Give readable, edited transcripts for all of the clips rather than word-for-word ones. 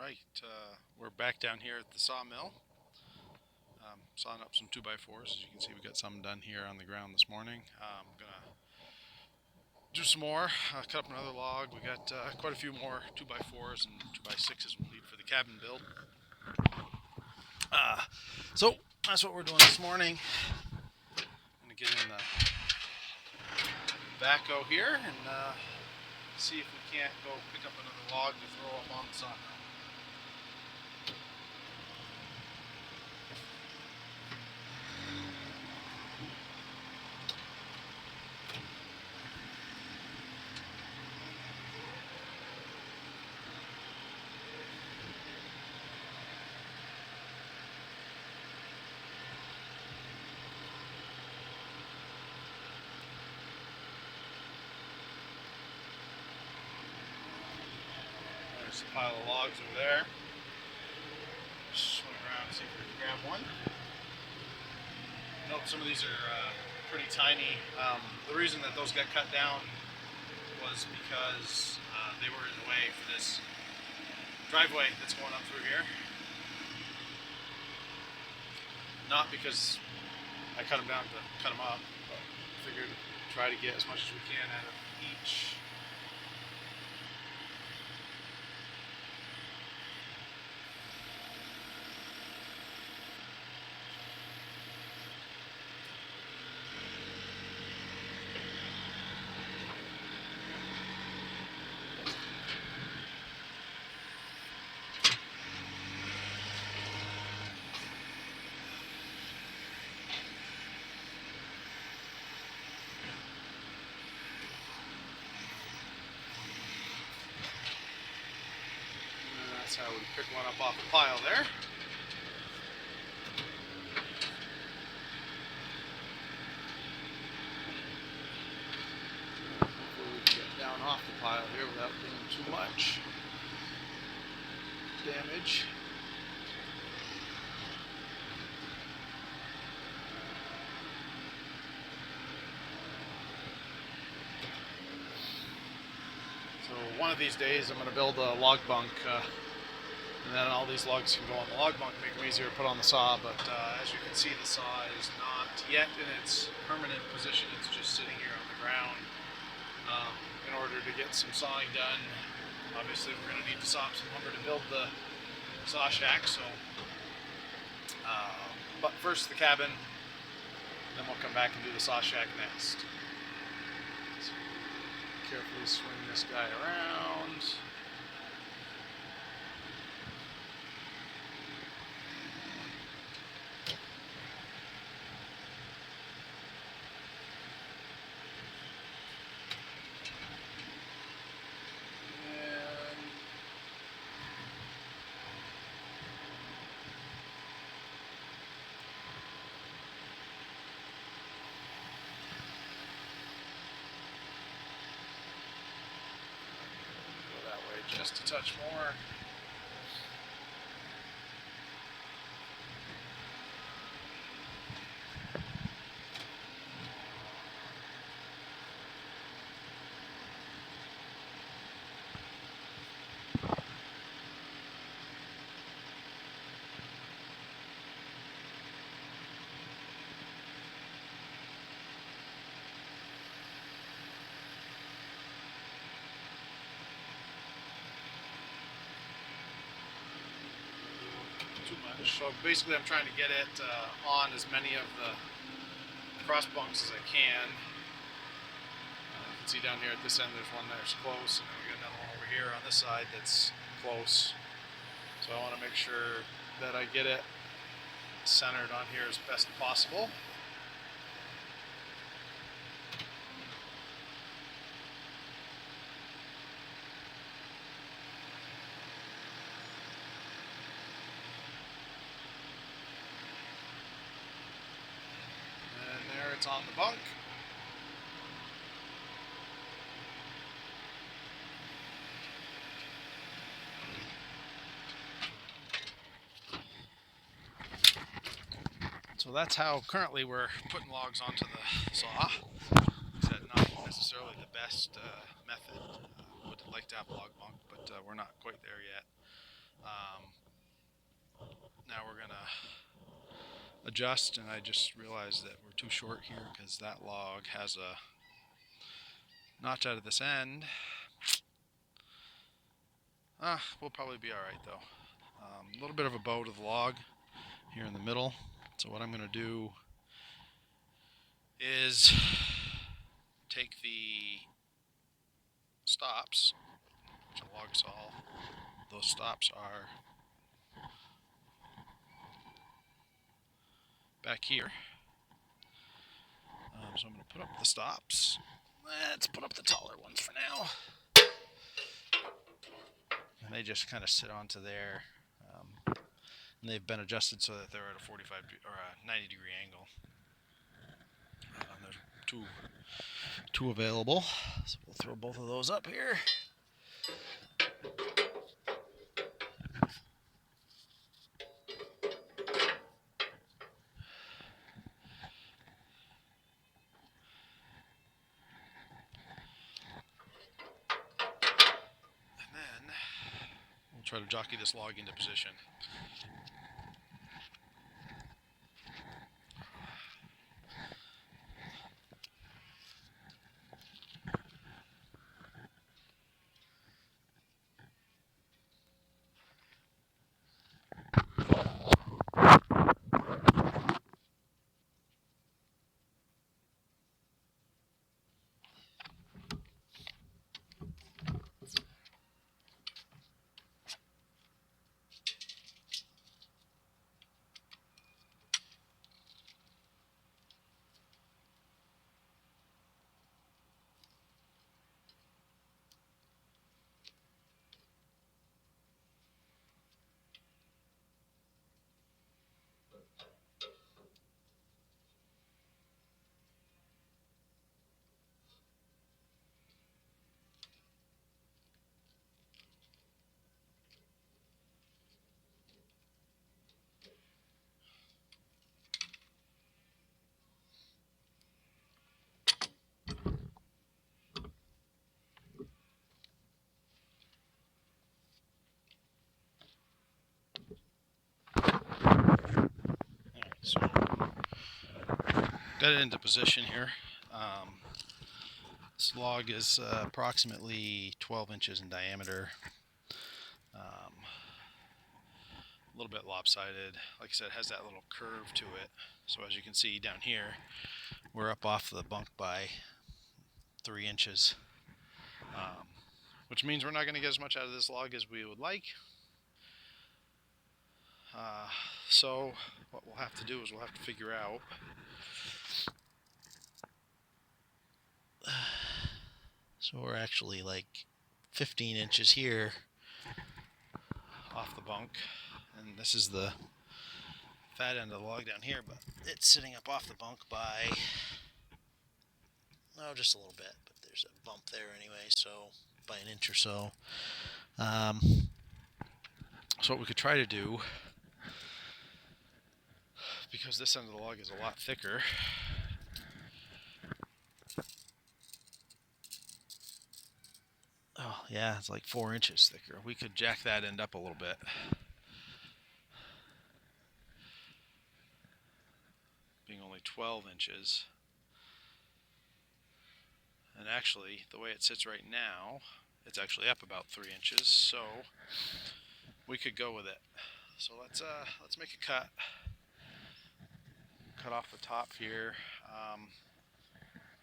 Alright, we're back down here at the sawmill, sawing up some 2x4s. As you can see, we got some done here on the ground this morning. I'm going to do some more, cut up another log. We got quite a few more 2x4s and 2x6s we'll need for the cabin build. So that's what we're doing this morning. I'm going to get in the backhoe here and see if we can't go pick up another log to throw up on the sawmill. There's a pile of logs over there. Swing around and see if we can grab one. Nope, some of these are pretty tiny. The reason that those got cut down was because they were in the way for this driveway that's going up through here. Not because I cut them down to cut them up, but I figured try to get as much as we can out of each. That's how we pick one up off the pile there. Hopefully we can get down off the pile here without doing too much damage. So one of these days I'm going to build a log bunk. And then all these logs can go on the log bunk, make them easier to put on the saw, but as you can see, the saw is not yet in its permanent position. It's just sitting here on the ground. In order to get some sawing done, obviously we're going to need to saw up some lumber to build the saw shack, so but first the cabin, then we'll come back and do the saw shack next. So carefully swing this guy around. Just a touch more. Too much. So basically I'm trying to get it on as many of the cross bunks as I can. You can see down here at this end there's one that's close, and then we got another one over here on this side that's close. So I want to make sure that I get it centered on here as best possible. It's on the bunk. So that's how currently we're putting logs onto the saw. It's not necessarily the best method. Would like to have a log bunk, but we're not quite there yet. Now we're gonna adjust, and I just realized that we're too short here because that log has a notch out of this end. We'll probably be alright though. A little bit of a bow to the log here in the middle. So what I'm going to do is take the stops, which are Logosol. Those stops are back here. So I'm going to put up the stops. Let's put up the taller ones for now. And they just kind of sit onto there. And they've been adjusted so that they're at a 45 or a 90 degree angle. There's two available. So we'll throw both of those up here. And then we'll try to jockey this log into position. So got it into position here. This log is approximately 12 inches in diameter. A little bit lopsided. Like I said, it has that little curve to it. So as you can see down here, we're up off the bunk by 3 inches. Which means we're not going to get as much out of this log as we would like. So what we'll have to do is we'll have to figure out so we're actually like 15 inches here off the bunk, and this is the fat end of the log down here, but it's sitting up off the bunk by just a little bit, but there's a bump there anyway, so by an inch or so. So what we could try to do, because this end of the log is a lot thicker, yeah, it's like 4 inches thicker. We could jack that end up a little bit. Being only 12 inches. And actually, the way it sits right now, it's actually up about 3 inches, so we could go with it. So let's make a cut. Cut off the top here.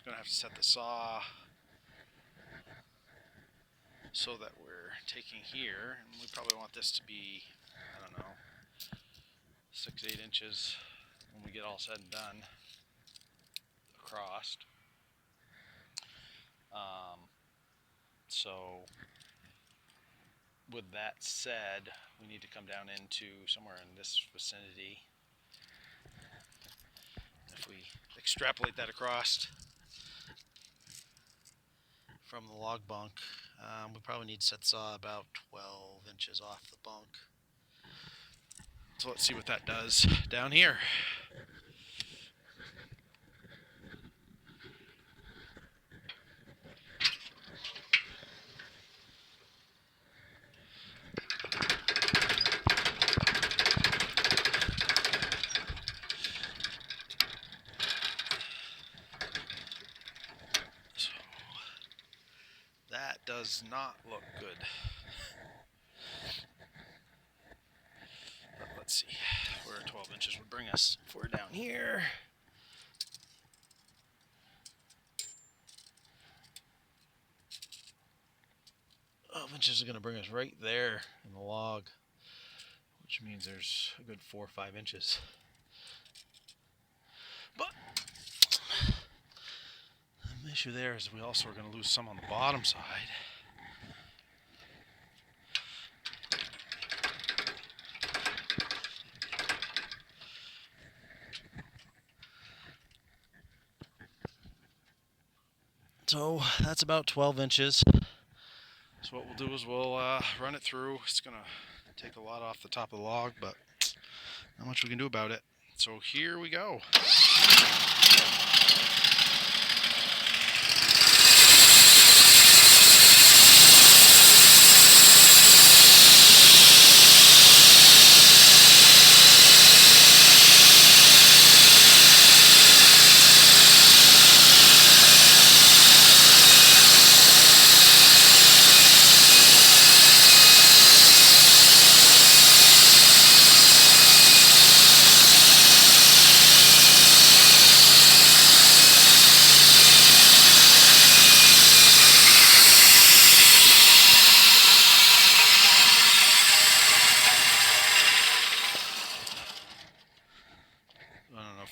Gonna have to set the saw so that we're taking here, and we probably want this to be, I don't know, 6-8 inches when we get all said and done across. So with that said, we need to come down into somewhere in this vicinity. If we extrapolate that across from the log bunk, we probably need to set the saw about 12 inches off the bunk. So let's see what that does down here. does not look good. But let's see where 12 inches would bring us. If we're down here, 12 inches is going to bring us right there in the log, which means there's a good 4 or 5 inches. But the issue there is we also are going to lose some on the bottom side. So that's about 12 inches. So what we'll do is we'll run it through. It's going to take a lot off the top of the log, but not much we can do about it. So here we go.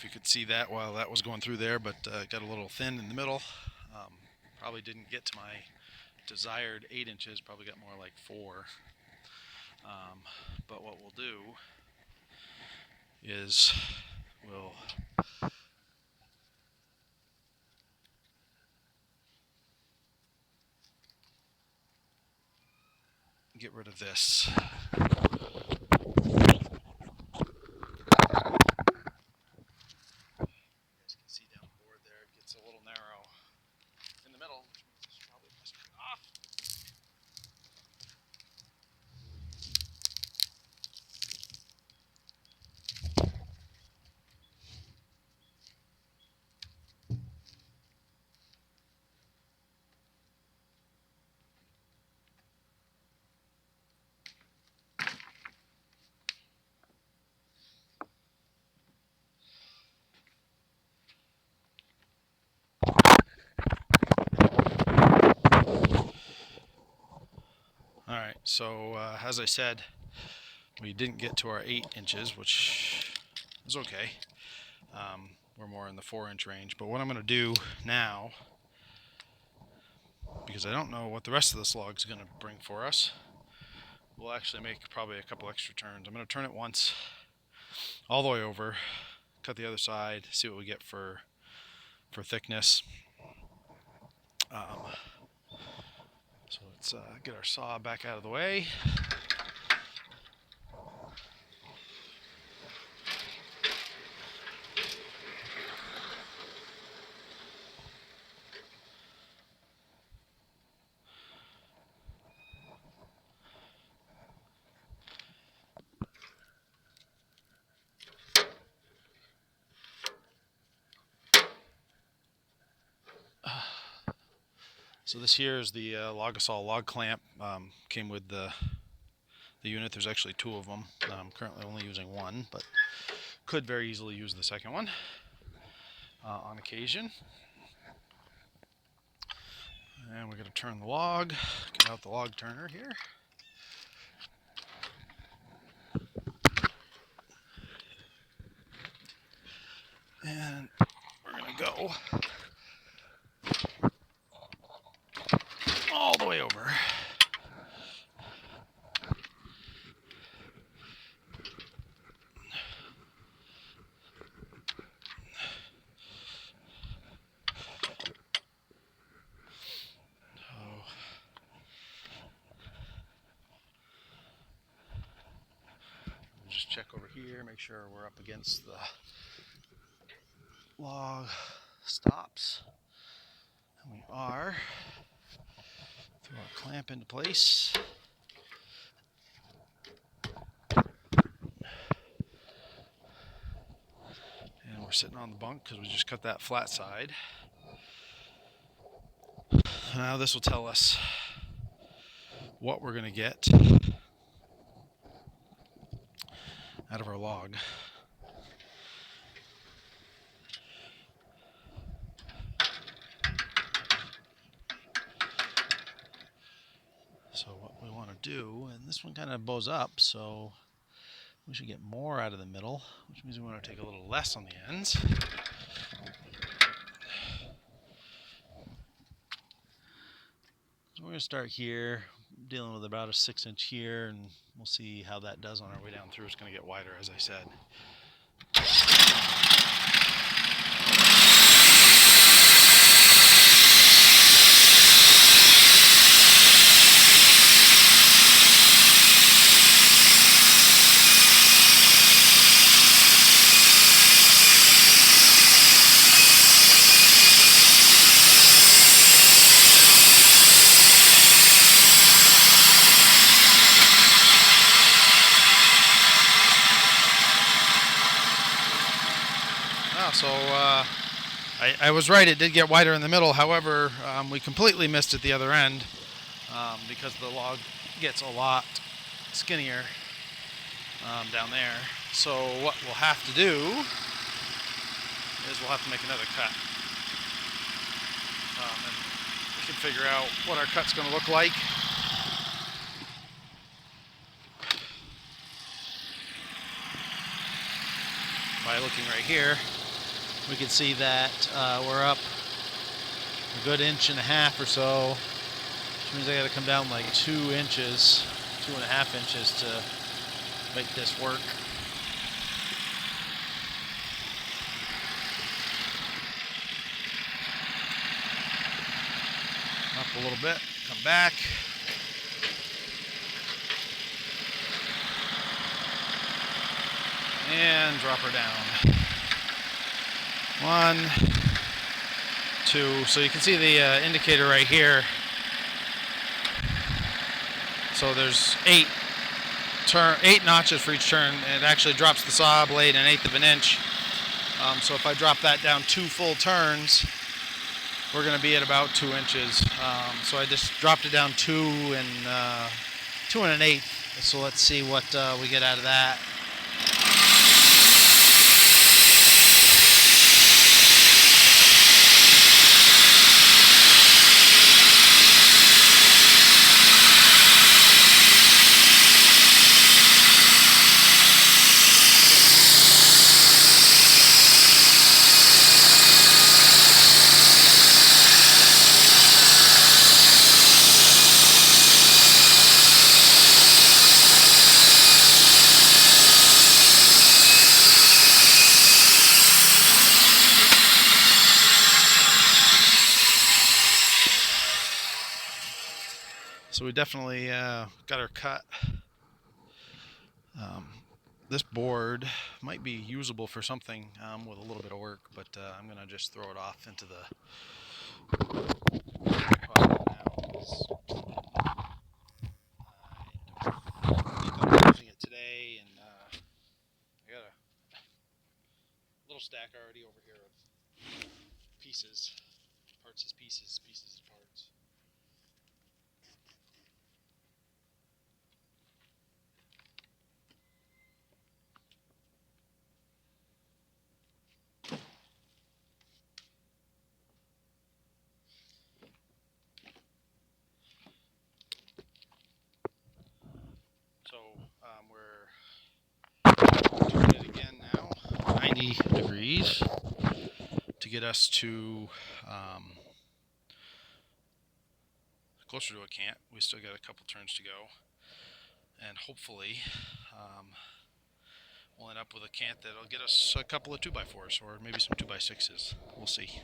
You could see that while that was going through there, but it got a little thin in the middle. Probably didn't get to my desired 8 inches, probably got more like 4. But what we'll do is we'll get rid of this. A little narrow in the middle, which means it's probably best cut off. Alright, so as I said, we didn't get to our 8 inches, which is okay. We're more in the 4-inch range. But what I'm going to do now, because I don't know what the rest of this log is going to bring for us, we'll actually make probably a couple extra turns. I'm going to turn it once all the way over, cut the other side, see what we get for thickness. So let's get our saw back out of the way. So this here is the Logosol log clamp. Came with the unit. There's actually 2 of them. I'm currently only using 1, but could very easily use the second one on occasion. And we're going to turn the log. Get out the log turner here. And we're going to go all the way over. Just check over here, make sure we're up against the log stops. And we are. Throw our clamp into place. And we're sitting on the bunk because we just cut that flat side. Now this will tell us what we're going to get out of our log. So what we want to do, and this one kind of bows up, so we should get more out of the middle, which means we want to take a little less on the ends. So we're going to start here, dealing with about a 6-inch here, and we'll see how that does on our way down through. It's going to get wider, as I said. So I was right, it did get wider in the middle. However, we completely missed at the other end because the log gets a lot skinnier down there. So what we'll have to do is we'll have to make another cut. And we can figure out what our cut's going to look like. By looking right here, we can see that we're up a good 1.5 inches or so, which means I got to come down like 2 inches, 2.5 inches to make this work. Up a little bit, come back. And drop her down. 1, 2. So you can see the indicator right here. So there's 8 notches for each turn, and it actually drops the saw blade 1/8 of an inch. So if I drop that down 2 full turns, we're going to be at about 2 inches. So I just dropped it down 2 1/8. So let's see what we get out of that. So we definitely got our cut. This board might be usable for something with a little bit of work, but I'm going to just throw it off into the pot now. I'm using it today, and I got a little stack already over here of pieces, parts as pieces, pieces as parts. So we're doing it again now, 90 degrees to get us to closer to a cant. We still got a couple turns to go, and hopefully we'll end up with a cant that'll get us a couple of 2x4s or maybe some 2x6s. We'll see.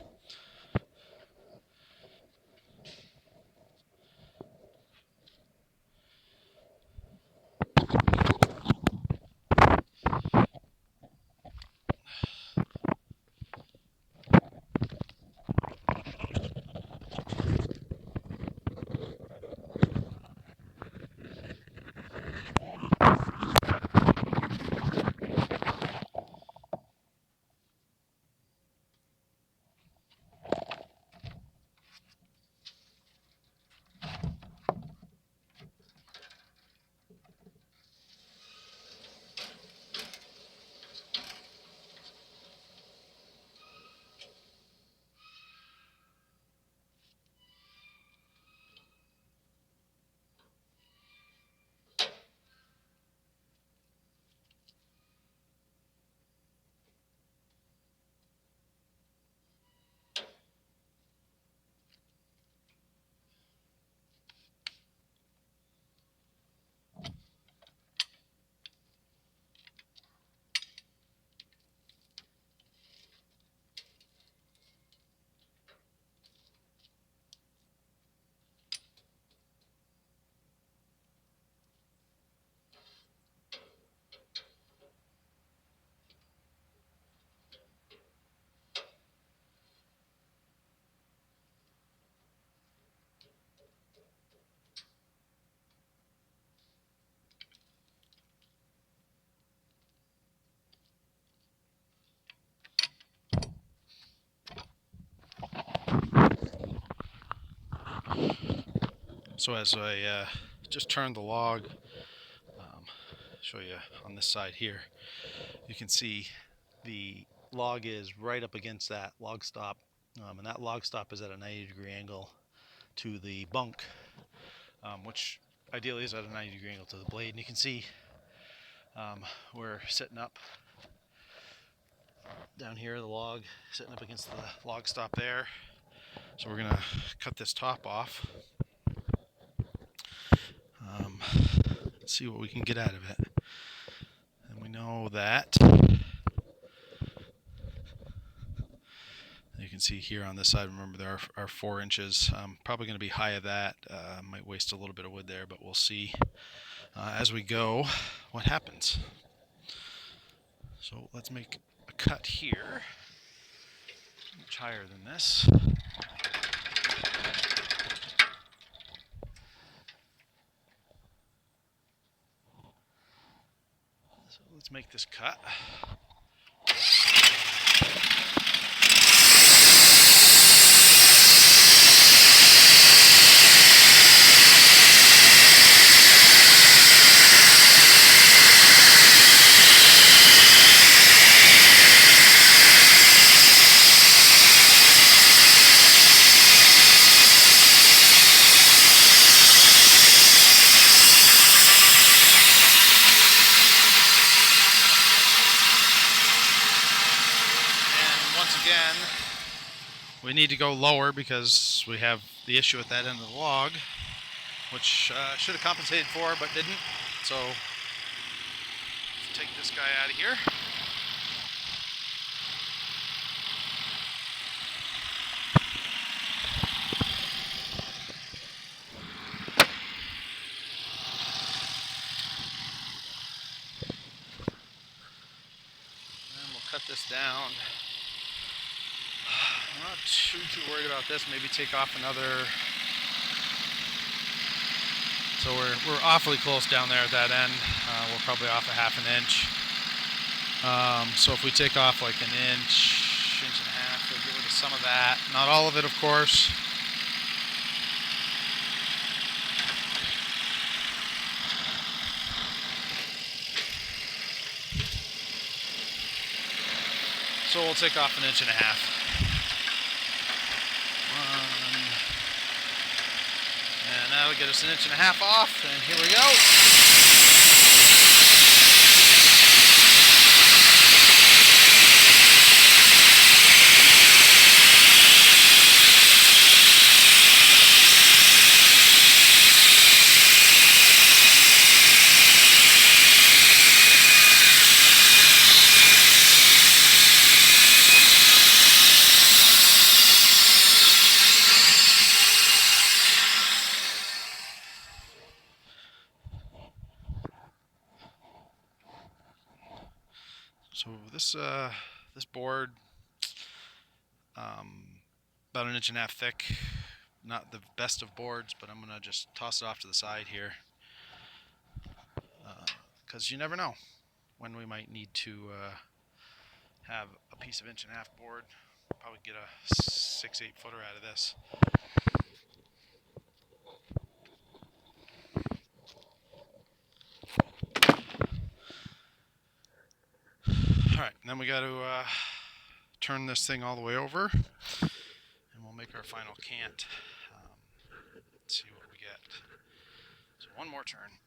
So as I just turned the log, show you on this side here, you can see the log is right up against that log stop, and that log stop is at a 90-degree angle to the bunk, which ideally is at a 90-degree angle to the blade. And you can see we're sitting up down here, the log sitting up against the log stop there. So we're gonna cut this top off, see what we can get out of it. And we know that, you can see here on this side, remember there are 4 inches. Probably going to be high of that. Might waste a little bit of wood there, but we'll see as we go what happens. So let's make a cut here, much higher than this. So let's make this cut. Again, we need to go lower because we have the issue at that end of the log, which should have compensated for but didn't. So let's take this guy out of here. And we'll cut this down. I'm not too worried about this. Maybe take off another. So we're awfully close down there at that end. We're probably off a ½ inch. So if we take off like an inch, inch and a half, we'll get rid of some of that. Not all of it, of course. So we'll take off an inch and a half. And that'll get us an inch and a half off, and here we go. So this board, about an inch and a half thick, not the best of boards, but I'm gonna just toss it off to the side here, because you never know when we might need to have a piece of inch and a half board. Probably get a 6-8 footer out of this. Alright, then we got to turn this thing all the way over, and we'll make our final cant. Let's see what we get. So one more turn.